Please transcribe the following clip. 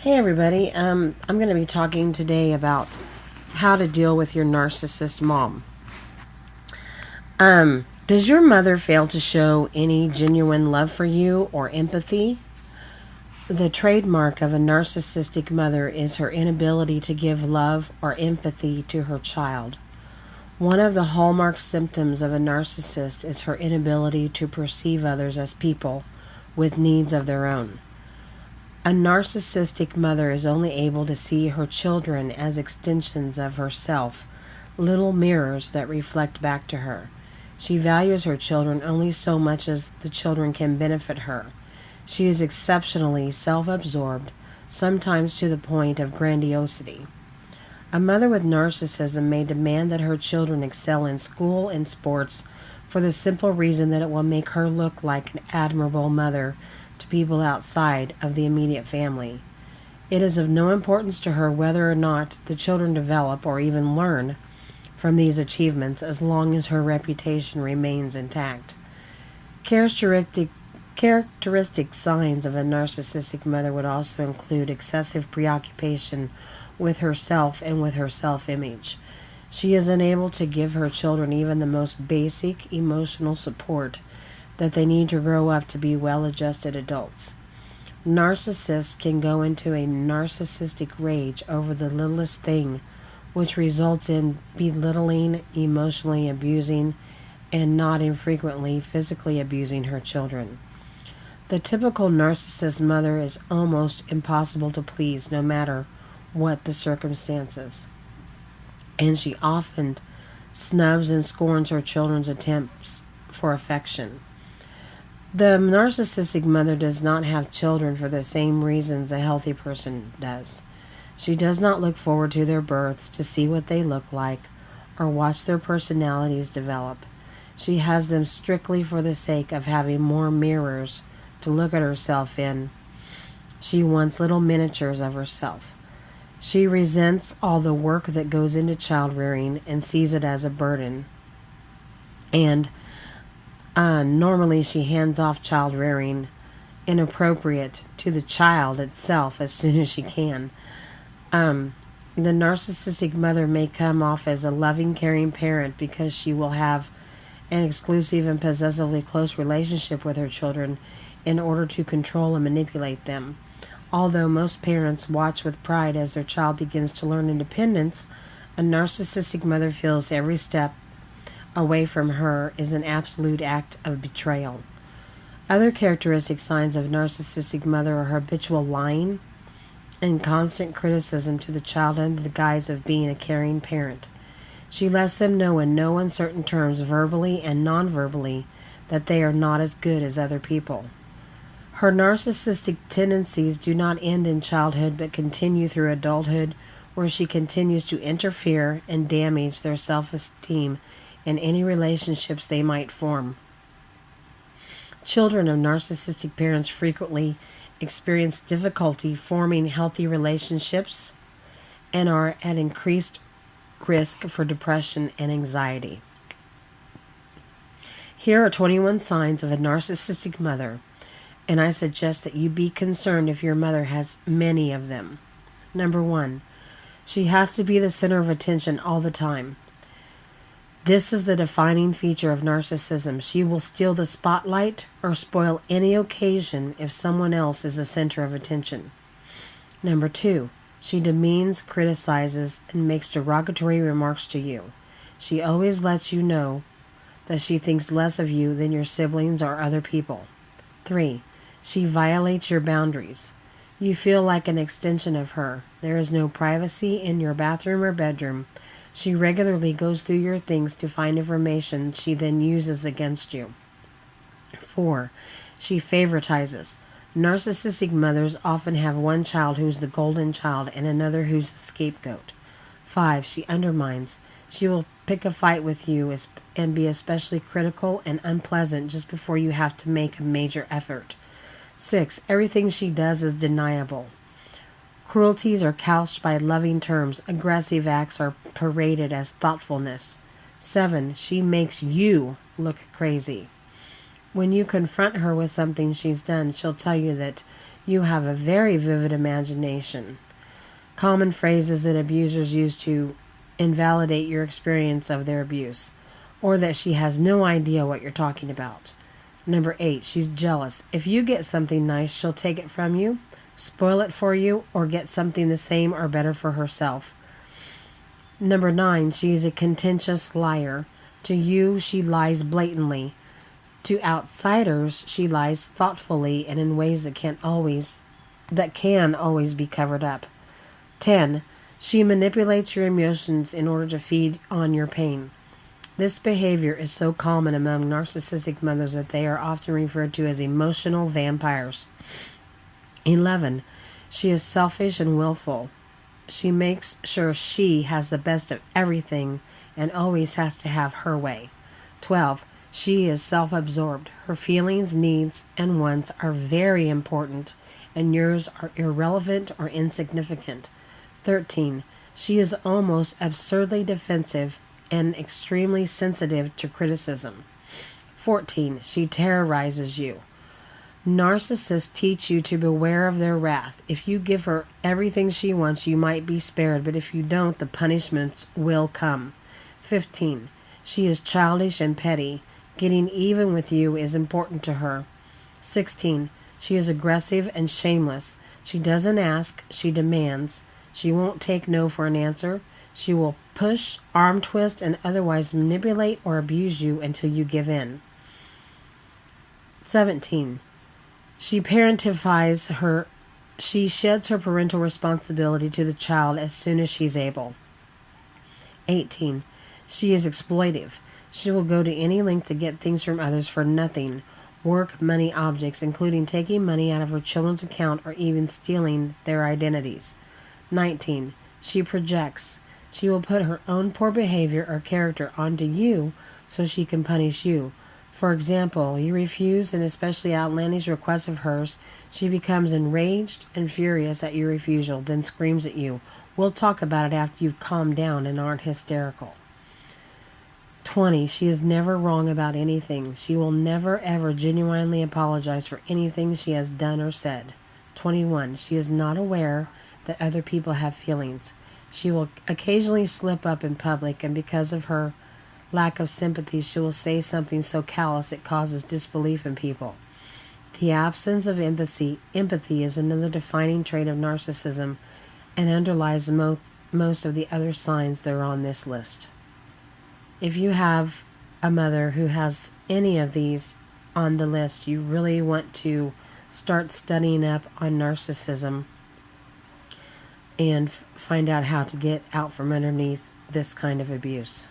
Hey everybody, I'm going to be talking today about how to deal with your narcissist mom. Does your mother fail to show any genuine love for you or empathy? The trademark of a narcissistic mother is her inability to give love or empathy to her child. One of the hallmark symptoms of a narcissist is her inability to perceive others as people with needs of their own. A narcissistic mother is only able to see her children as extensions of herself, little mirrors that reflect back to her. She values her children only so much as the children can benefit her. She is exceptionally self-absorbed, sometimes to the point of grandiosity. A mother with narcissism may demand that her children excel in school and sports for the simple reason that it will make her look like an admirable mother to people outside of the immediate family. It is of no importance to her whether or not the children develop or even learn from these achievements as long as her reputation remains intact. Characteristic signs of a narcissistic mother would also include excessive preoccupation with herself and with her self-image. She is unable to give her children even the most basic emotional support that they need to grow up to be well-adjusted adults. Narcissists can go into a narcissistic rage over the littlest thing, which results in belittling, emotionally abusing, and not infrequently physically abusing her children. The typical narcissist mother is almost impossible to please no matter what the circumstances, and she often snubs and scorns her children's attempts for affection. The narcissistic mother does not have children for the same reasons a healthy person does. She does not look forward to their births to see what they look like or watch their personalities develop. She has them strictly for the sake of having more mirrors to look at herself in. She wants little miniatures of herself. She resents all the work that goes into child rearing and sees it as a burden. And normally she hands off child rearing inappropriate to the child itself as soon as she can. The narcissistic mother may come off as a loving, caring parent because she will have an exclusive and possessively close relationship with her children in order to control and manipulate them. Although most parents watch with pride as their child begins to learn independence, a narcissistic mother feels every step away from her is an absolute act of betrayal. Other characteristic signs of narcissistic mother are habitual lying and constant criticism to the child under the guise of being a caring parent. She lets them know in no uncertain terms, verbally and non-verbally, that they are not as good as other people. Her narcissistic tendencies do not end in childhood but continue through adulthood, where she continues to interfere and damage their self-esteem in any relationships they might form. Children of narcissistic parents frequently experience difficulty forming healthy relationships and are at increased risk for depression and anxiety. Here are 21 signs of a narcissistic mother, and I suggest that you be concerned if your mother has many of them. Number 1, she has to be the center of attention all the time. This is the defining feature of narcissism. She will steal the spotlight or spoil any occasion if someone else is the center of attention. Number 2, she demeans, criticizes, and makes derogatory remarks to you. She always lets you know that she thinks less of you than your siblings or other people. 3, she violates your boundaries. You feel like an extension of her. There is no privacy in your bathroom or bedroom. She regularly goes through your things to find information she then uses against you. 4, she favoritizes. Narcissistic mothers often have one child who's the golden child and another who's the scapegoat. 5, she undermines. She will pick a fight with you and be especially critical and unpleasant just before you have to make a major effort. 6, everything she does is deniable. Cruelties are couched by loving terms. Aggressive acts are paraded as thoughtfulness. 7, she makes you look crazy. When you confront her with something she's done, she'll tell you that You have a very vivid imagination. Common phrases that abusers use to invalidate your experience of their abuse, or that she has no idea what you're talking about. Number 8, she's jealous. If you get something nice, she'll take it from you, spoil it for you, or get something the same or better for herself. Number 9, she is a contentious liar. To you, she lies blatantly. To outsiders, she lies thoughtfully and in ways that can always be covered up. 10, she manipulates your emotions in order to feed on your pain. This behavior is so common among narcissistic mothers that they are often referred to as emotional vampires. 11, she is selfish and willful. She makes sure she has the best of everything and always has to have her way. 12, she is self-absorbed. Her feelings, needs, and wants are very important, and yours are irrelevant or insignificant. 13, she is almost absurdly defensive and extremely sensitive to criticism. 14, she terrorizes you. Narcissists teach you to beware of their wrath. If you give her everything she wants, you might be spared, but if you don't, the punishments will come. 15, she is childish and petty. Getting even with you is important to her. 16, she is aggressive and shameless. She doesn't ask, she demands. She won't take no for an answer. She will push, arm twist, and otherwise manipulate or abuse you until you give in. 17, she parentifies her. She sheds her parental responsibility to the child as soon as she's able. 18, she is exploitive. She will go to any length to get things from others for nothing. Work, money, objects, including taking money out of her children's account or even stealing their identities. 19, she projects. She will put her own poor behavior or character onto you so she can punish you. For example, you refuse an especially outlandish request of hers. She becomes enraged and furious at your refusal, then screams at you. We'll talk about it after you've calmed down and aren't hysterical. 20, she is never wrong about anything. She will never ever genuinely apologize for anything she has done or said. 21, she is not aware that other people have feelings. She will occasionally slip up in public, and because of her lack of sympathy, she will say something so callous it causes disbelief in people. The absence of empathy is another defining trait of narcissism and underlies most of the other signs that are on this list. If you have a mother who has any of these on the list, you really want to start studying up on narcissism and find out how to get out from underneath this kind of abuse.